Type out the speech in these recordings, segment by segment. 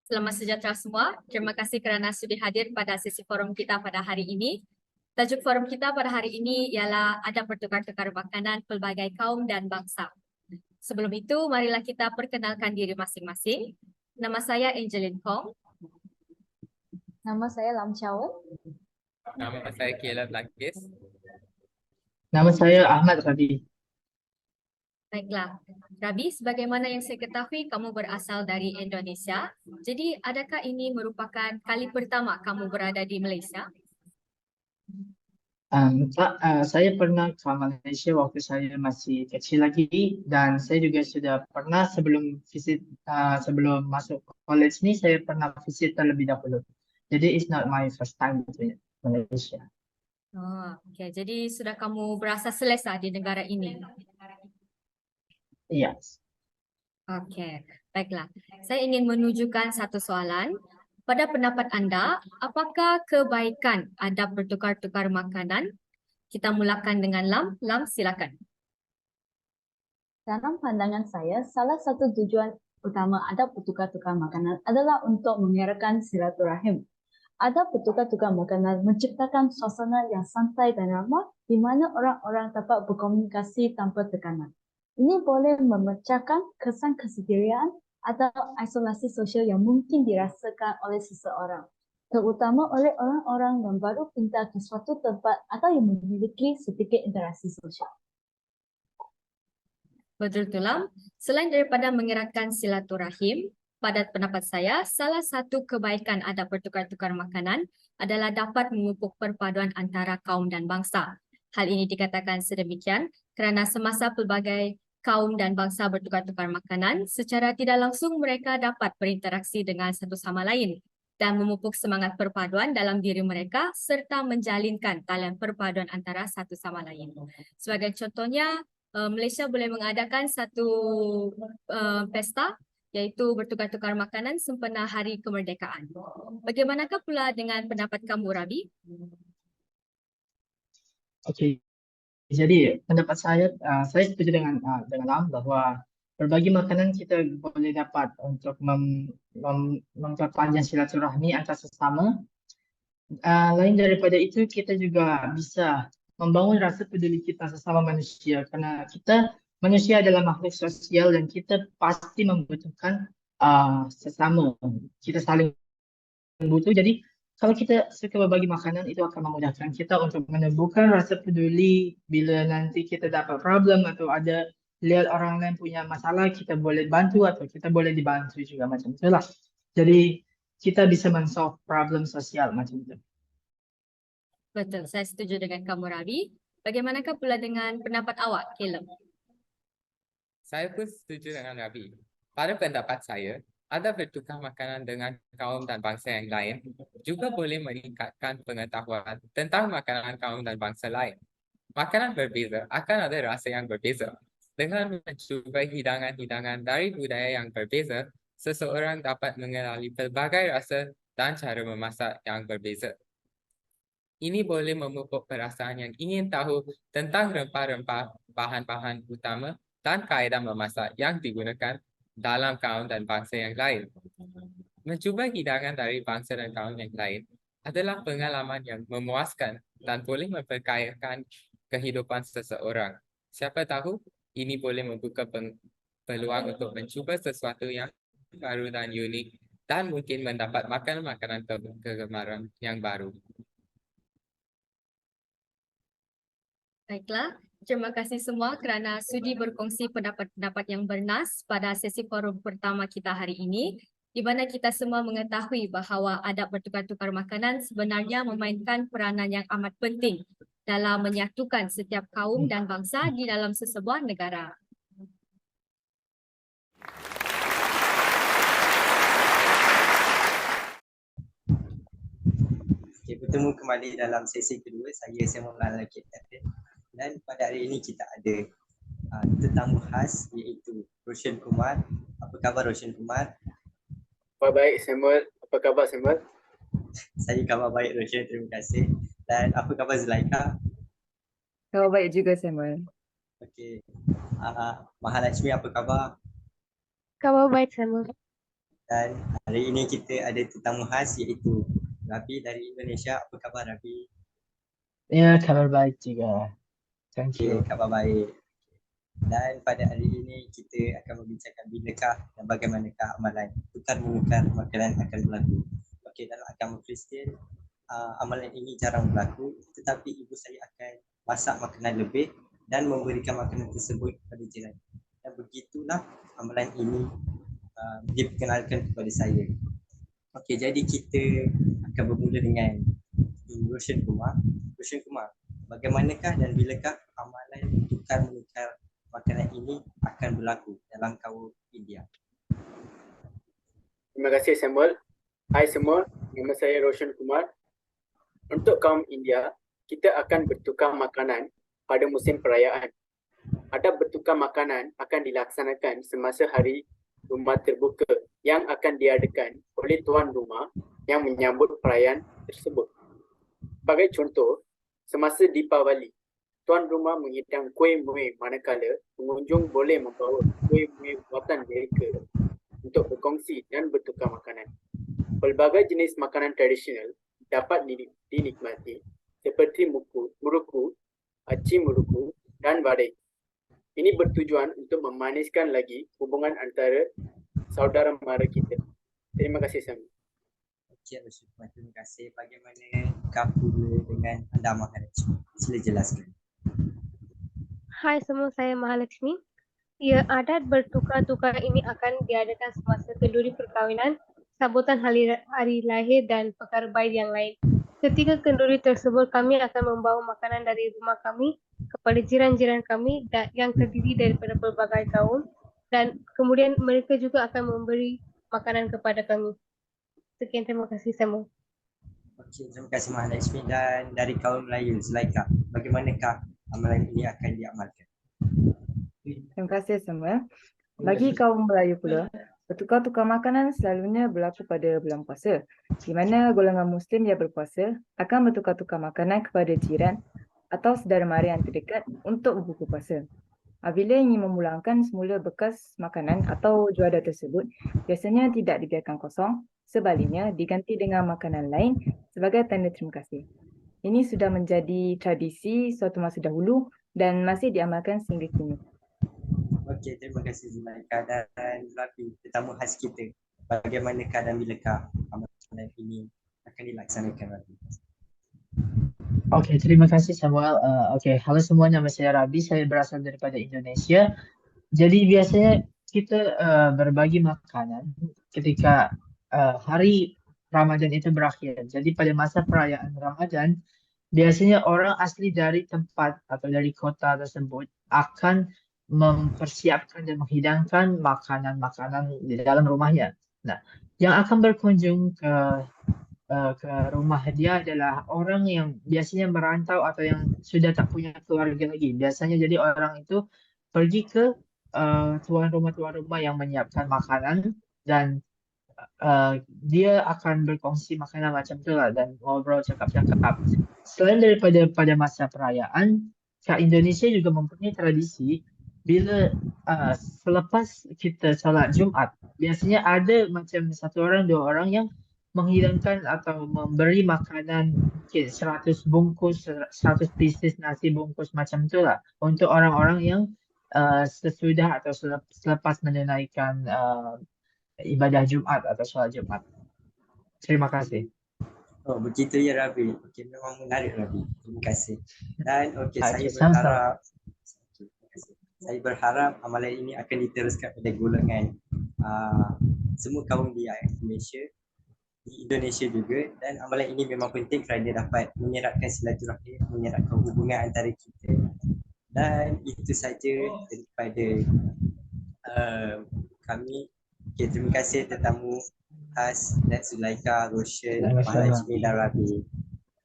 Selamat sejahtera semua. Terima kasih kerana sudi hadir pada sesi forum kita pada hari ini. Tajuk forum kita pada hari ini ialah adab bertukar-tukar makanan pelbagai kaum dan bangsa. Sebelum itu, marilah kita perkenalkan diri masing-masing. Nama saya Angeline Kong. Nama saya Lam Chawan. Nama saya Caleb Lakis. Nama saya Ahmad Rabi. Baiklah, Rabi, sebagaimana yang saya ketahui, kamu berasal dari Indonesia. Jadi, adakah ini merupakan kali pertama kamu berada di Malaysia? Saya pernah ke Malaysia waktu saya masih kecil lagi, dan saya juga sudah pernah sebelum masuk college ni saya pernah visit terlebih dahulu. Jadi it's not my first time to Malaysia. Oh, okay. Jadi sudah kamu berasa selesa di negara ini? Yes. Okey, baiklah. Saya ingin menunjukkan satu soalan. Pada pendapat anda, apakah kebaikan adab bertukar-tukar makanan? Kita mulakan dengan Lam. Lam, silakan. Dalam pandangan saya, salah satu tujuan utama adab bertukar-tukar makanan adalah untuk mengeratkan silaturahim. Adab bertukar-tukar makanan menciptakan suasana yang santai dan ramah di mana orang-orang dapat berkomunikasi tanpa tekanan. Ini boleh memecahkan kesan kesendirian atau isolasi sosial yang mungkin dirasakan oleh seseorang, terutama oleh orang-orang yang baru pindah ke suatu tempat atau yang memiliki sedikit interaksi sosial. Betul tu, Lam. Selain daripada mengeratkan silaturahim, pada pendapat saya, salah satu kebaikan adab bertukar-tukar makanan adalah dapat memupuk perpaduan antara kaum dan bangsa. Hal ini dikatakan sedemikian kerana semasa pelbagai kaum dan bangsa bertukar-tukar makanan, secara tidak langsung mereka dapat berinteraksi dengan satu sama lain dan memupuk semangat perpaduan dalam diri mereka serta menjalinkan talian perpaduan antara satu sama lain. Sebagai contohnya, Malaysia boleh mengadakan satu pesta iaitu bertukar-tukar makanan sempena Hari Kemerdekaan. Bagaimanakah pula dengan pendapat kamu, Rabi? Okey. Jadi pendapat saya setuju dengan Lam bahawa berbagi makanan kita boleh dapat untuk memperpanjang silaturahmi antar sesama. Lain daripada itu, kita juga bisa membangun rasa peduli kita sesama manusia, kerana kita manusia adalah makhluk sosial dan kita pasti membutuhkan sesama. Kita saling butuh. Jadi kalau kita suka berbagi makanan, itu akan memudahkan kita untuk menumbuhkan rasa peduli bila nanti kita dapat problem atau ada lihat orang lain punya masalah, kita boleh bantu atau kita boleh dibantu juga macam itulah. Jadi kita bisa men-solve problem sosial macam itu. Betul, saya setuju dengan kamu, Rabi. Bagaimanakah pula dengan pendapat awak, Caleb? Saya pun setuju dengan Rabi. Pada pendapat saya, adab bertukar makanan dengan kaum dan bangsa yang lain juga boleh meningkatkan pengetahuan tentang makanan kaum dan bangsa lain. Makanan berbeza akan ada rasa yang berbeza. Dengan mencubai hidangan-hidangan dari budaya yang berbeza, seseorang dapat mengenali pelbagai rasa dan cara memasak yang berbeza. Ini boleh memupuk perasaan yang ingin tahu tentang rempah-rempah, bahan-bahan utama dan kaedah memasak yang digunakan dalam kaum dan bangsa yang lain. Mencuba hidangan dari bangsa dan kaum yang lain adalah pengalaman yang memuaskan dan boleh memperkayakan kehidupan seseorang. Siapa tahu, ini boleh membuka peluang untuk mencuba sesuatu yang baru dan unik dan mungkin mendapat makanan-makanan kegemaran yang baru. Baiklah, terima kasih semua kerana sudi berkongsi pendapat-pendapat yang bernas pada sesi forum pertama kita hari ini, di mana kita semua mengetahui bahawa adab bertukar-tukar makanan sebenarnya memainkan peranan yang amat penting dalam menyatukan setiap kaum dan bangsa di dalam sesebuah negara. Okay, bertemu kembali dalam sesi kedua. Saya Samuel Lakis dan pada hari ini kita ada tetamu khas iaitu Roshan Kumar. Apa khabar Roshan Kumar? Apa baik Samuel? Apa khabar Samuel? Saya khabar baik Roshan, terima kasih. Dan apa khabar Zulaika? Khabar baik juga Samuel. Okey. Mahalakshmi, apa khabar? Khabar baik Samuel. Dan hari ini kita ada tetamu khas iaitu Rabi dari Indonesia. Apa khabar Rabi? Ya, kabar baik juga. Thank Okay, you. khabar baik. Dan pada hari ini kita akan membincangkan bilakah dan bagaimanakah amalan tukar menukar makanan akan berlaku. Okey, dalam agama Kristian, amalan ini jarang berlaku, tetapi ibu saya akan masak makanan lebih dan memberikan makanan tersebut kepada jiran. Dan begitulah amalan ini diperkenalkan kepada saya. Okey, jadi kita akan bermula dengan Roshan Kumar. Roshan Kumar, bagaimanakah dan bilakah amalan tukar menukar makanan ini akan berlaku dalam kaum India? Terima kasih Samuel. Hai semua, nama saya Roshan Kumar. Untuk kaum India, kita akan bertukar makanan pada musim perayaan. Adab bertukar makanan akan dilaksanakan semasa hari rumah terbuka yang akan diadakan oleh tuan rumah yang menyambut perayaan tersebut. Sebagai contoh, semasa Deepavali, tuan rumah menghidang kuih-muih manakala pengunjung boleh membawa kuih-muih buatan mereka untuk berkongsi dan bertukar makanan. Pelbagai jenis makanan tradisional dapat dinikmati seperti muruku, aci muruku dan badai. Ini bertujuan untuk memaniskan lagi hubungan antara saudara mara kita. Terima kasih Sam. Okey, Roshan Kumar, terima kasih. Bagaimana pula dengan anda Mahalakshmi? Sila jelaskan. Hai semua, saya Mahalakshmi. Ya, adat bertukar-tukar ini akan diadakan semasa kenduri perkahwinan, sambutan hari lahir dan perkara baik yang lain. Ketika kenduri tersebut, kami akan membawa makanan dari rumah kami kepada jiran-jiran kami yang terdiri daripada pelbagai kaum, dan kemudian mereka juga akan memberi makanan kepada kami. Sekian, terima kasih semua. Okey, terima kasih Mahalakshmi. Dan dari kaum Melayu, Zulaika, bagaimanakah amalan ini akan diamalkan? Terima kasih Samuel. Bagi kaum Melayu pula, bertukar-tukar makanan selalunya berlaku pada bulan puasa, di mana golongan Muslim yang berpuasa akan bertukar-tukar makanan kepada jiran atau saudara mara yang terdekat untuk berbuka puasa. Apabila ingin memulangkan semula bekas makanan atau juadah tersebut, biasanya tidak dibiarkan kosong, sebaliknya diganti dengan makanan lain sebagai tanda terima kasih. Ini sudah menjadi tradisi suatu masa dahulu dan masih diamalkan sehingga kini. Okey, terima kasih Zulaika dan Rafi, tetamu khas kita. Bagaimanakah dan bilakah amalan ini akan dilaksanakan Rafi? Oke, terima kasih Samuel. Oke, halo semuanya, nama saya Rabi. Saya berasal daripada Indonesia. Jadi biasanya kita berbagi makanan ketika hari Ramadan itu berakhir. Jadi pada masa perayaan Ramadan, biasanya orang asli dari tempat atau dari kota tersebut akan mempersiapkan dan menghidangkan makanan-makanan di dalam rumahnya. Nah, yang akan berkunjung ke rumah dia adalah orang yang biasanya merantau atau yang sudah tak punya keluarga lagi. Biasanya jadi orang itu pergi ke tuan rumah yang menyiapkan makanan dan dia akan berkongsi makanan macam tu lah dan ngobrol cakap-cakap. Selain daripada pada masa perayaan, kat Indonesia juga mempunyai tradisi bila selepas kita solat Jumaat, biasanya ada macam satu orang, dua orang yang menghidangkan atau memberi makanan mungkin 100 bungkus, 100 pieces nasi bungkus macam tu lah untuk orang-orang yang sesudah atau selepas menunaikan ibadah Jumaat atau solat Jumaat. Terima kasih. Oh, begitu ya Rabi. Okey, memang menarik Rabi. Terima kasih. Dan okey, saya Okey, sama-sama. berharap saya berharap amalan ini akan diteruskan pada golongan semua kaum di Malaysia, di Indonesia juga, dan amalan ini memang penting kerana dapat menyeratkan silaturahim, menyeratkan hubungan antara kita. Dan itu saja daripada kami. Okay, terima kasih tetamu khas dan Zulaika, Roshan, Mahalakshmi dan Rabi.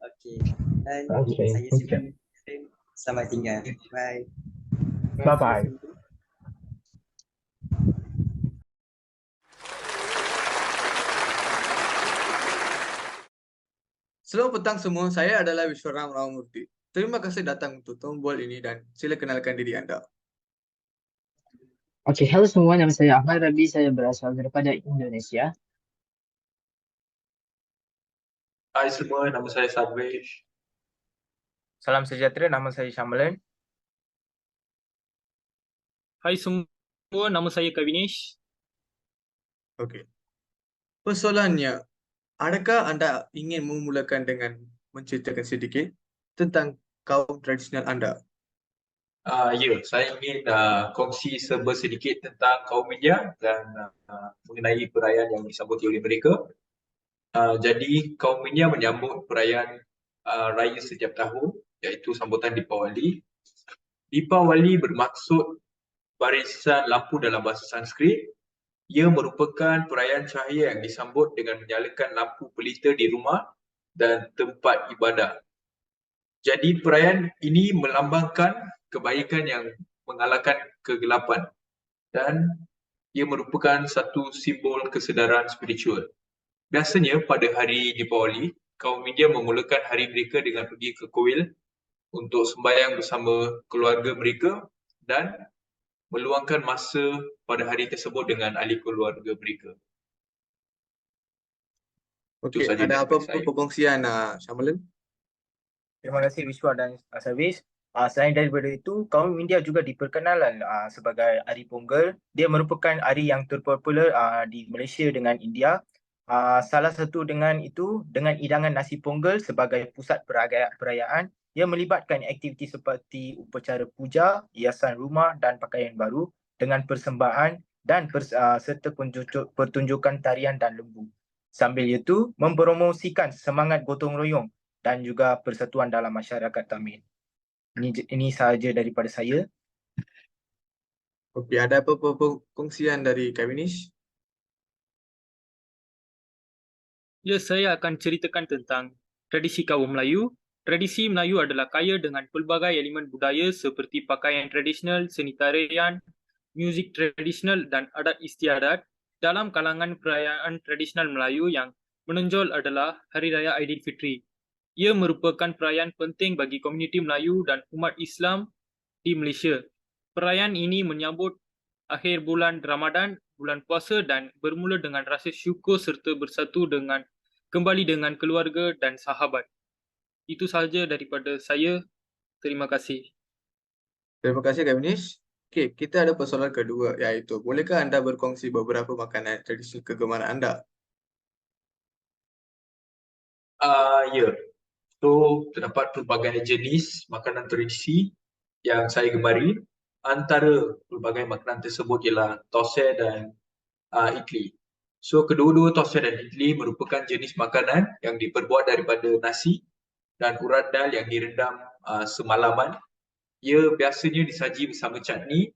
Okey. Dan saya Simon. Selamat tinggal. Bye. Bye-bye. Selamat petang semua, saya adalah Vishwaram Ramamurthy. Terima kasih datang untuk tombol ini dan sila kenalkan diri anda. Okey, halo semua, nama saya Ahmad Rabi, saya berasal daripada Indonesia. Hai semua, nama saya Sadwish. Salam sejahtera, nama saya Syamalan. Hai semua, nama saya Kavinesh. Okey. Persoalannya, adakah anda ingin memulakan dengan menceritakan sedikit tentang kaum tradisional anda? Ya, saya ingin kongsi serba sedikit tentang kaum India dan mengenai perayaan yang disambut oleh mereka. Jadi kaum India menyambut perayaan raya setiap tahun, iaitu sambutan Deepawali. Deepawali bermaksud barisan lampu dalam bahasa Sanskrit. Ia merupakan perayaan cahaya yang disambut dengan menyalakan lampu pelita di rumah dan tempat ibadah. Jadi perayaan ini melambangkan kebaikan yang mengalahkan kegelapan dan ia merupakan satu simbol kesedaran spiritual. Biasanya pada hari Deepawali, kaum India memulakan hari mereka dengan pergi ke kuil untuk sembahyang bersama keluarga mereka dan meluangkan masa pada hari tersebut dengan ahli keluarga mereka. Okey, saja ada daripada apa-apa saya. perkongsian Syamalan? Terima kasih Vishwa dan Sadwish. Selain daripada itu, kaum India juga diperkenalkan sebagai Hari Pongal. Dia merupakan hari yang terpopular di Malaysia dengan India. Salah satu dengan itu, dengan hidangan nasi pongal sebagai pusat perayaan, ia melibatkan aktiviti seperti upacara puja, hiasan rumah dan pakaian baru dengan persembahan dan serta pertunjukan tarian dan lembu. Sambil itu, mempromosikan semangat gotong royong dan juga persatuan dalam masyarakat Tamil. Ini sahaja daripada saya. Okey, ada apa-apa perkongsian dari Kavinesh? Ya, saya akan ceritakan tentang tradisi kaum Melayu. Tradisi Melayu adalah kaya dengan pelbagai elemen budaya seperti pakaian tradisional, seni tarian, muzik tradisional dan adat istiadat. Dalam kalangan perayaan tradisional Melayu yang menonjol adalah Hari Raya Aidilfitri. Ia merupakan perayaan penting bagi komuniti Melayu dan umat Islam di Malaysia. Perayaan ini menyambut akhir bulan Ramadan, bulan puasa dan bermula dengan rasa syukur serta bersatu kembali dengan keluarga dan sahabat. Itu sahaja daripada saya. Terima kasih. Terima kasih Kavinesh. Okey, kita ada persoalan kedua, iaitu bolehkah anda berkongsi beberapa makanan tradisi kegemaran anda? Ya, so terdapat pelbagai jenis makanan tradisi yang saya gemari. Antara pelbagai makanan tersebut ialah tosai dan idli. So kedua-dua tosai dan idli merupakan jenis makanan yang diperbuat daripada nasi dan urat dal yang direndam semalaman. Ia biasanya disaji bersama cutney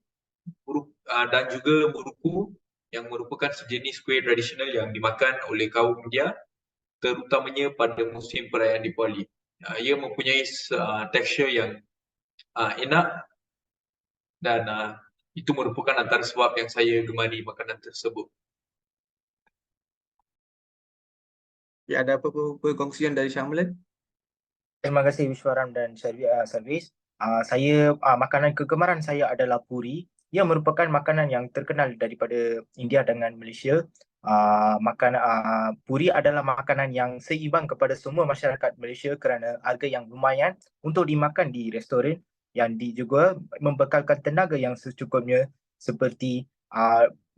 dan juga muruku yang merupakan sejenis kuih tradisional yang dimakan oleh kaum India terutamanya pada musim perayaan Deepawali. Ia mempunyai tekstur yang enak dan itu merupakan antara sebab yang saya gemari makanan tersebut. Ya, ada apa-apa perkongsian dari Syamalan? Terima kasih Vishwaram dan Sadwish. Makanan kegemaran saya adalah puri. Ia merupakan makanan yang terkenal daripada India dengan Malaysia. Puri adalah makanan yang seimbang kepada semua masyarakat Malaysia kerana harga yang lumayan untuk dimakan di restoran yang juga membekalkan tenaga yang secukupnya seperti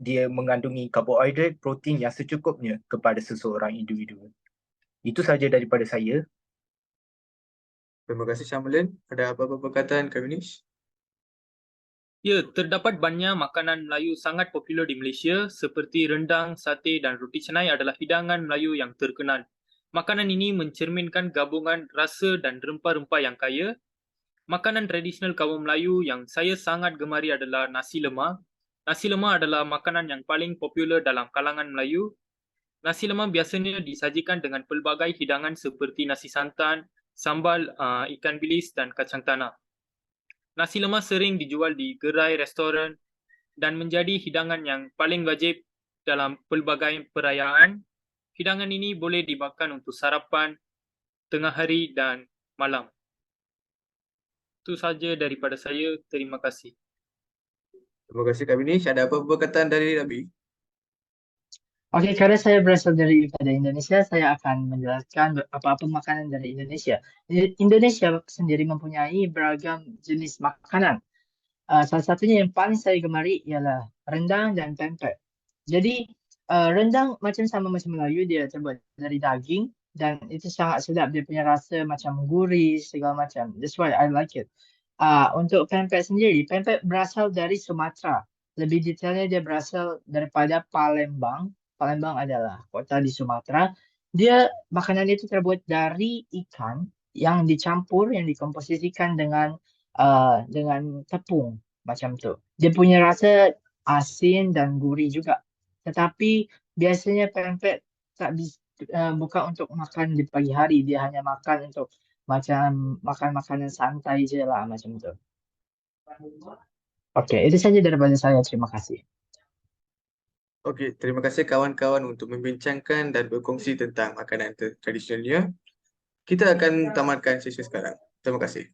dia mengandungi karbohidrat, protein yang secukupnya kepada seseorang individu. Itu sahaja daripada saya. Terima kasih Syamalan. Ada apa-apa perkataan Kavinesh? Ya, terdapat banyak makanan Melayu sangat popular di Malaysia seperti rendang, sate dan roti canai adalah hidangan Melayu yang terkenal. Makanan ini mencerminkan gabungan rasa dan rempah-rempah yang kaya. Makanan tradisional kaum Melayu yang saya sangat gemari adalah nasi lemak. Nasi lemak adalah makanan yang paling popular dalam kalangan Melayu. Nasi lemak biasanya disajikan dengan pelbagai hidangan seperti nasi santan, sambal ikan bilis dan kacang tanah. Nasi lemak sering dijual di gerai restoran dan menjadi hidangan yang paling wajib dalam pelbagai perayaan. Hidangan ini boleh dimakan untuk sarapan, tengah hari dan malam. Itu saja daripada saya. Terima kasih. Terima kasih Kak Binish. Ada apa perkataan dari Rabi? Oke, karena saya berasal dari Indonesia, saya akan menjelaskan apa-apa makanan dari Indonesia. Indonesia sendiri mempunyai beragam jenis makanan. Salah satunya yang paling saya gemari ialah rendang dan pempek. Jadi rendang sama macam Melayu, dia terbuat dari daging dan itu sangat sedap. Dia punya rasa macam gurih segala macam. That's why I like it. Untuk pempek sendiri, pempek berasal dari Sumatera. Lebih detailnya dia berasal daripada Palembang. Palembang adalah kota di Sumatera. Makanan itu terbuat dari ikan yang dicampur, yang dikomposisikan dengan tepung macam tu. Dia punya rasa asin dan gurih juga. Tetapi biasanya pempek bukan untuk makan di pagi hari. Dia hanya makan untuk macam makan makanan santai je lah macam tu. Okey, itu saja daripada saya. Terima kasih. Okey, terima kasih kawan-kawan untuk membincangkan dan berkongsi tentang makanan tradisionalnya. Kita akan tamatkan sesi sekarang. Terima kasih.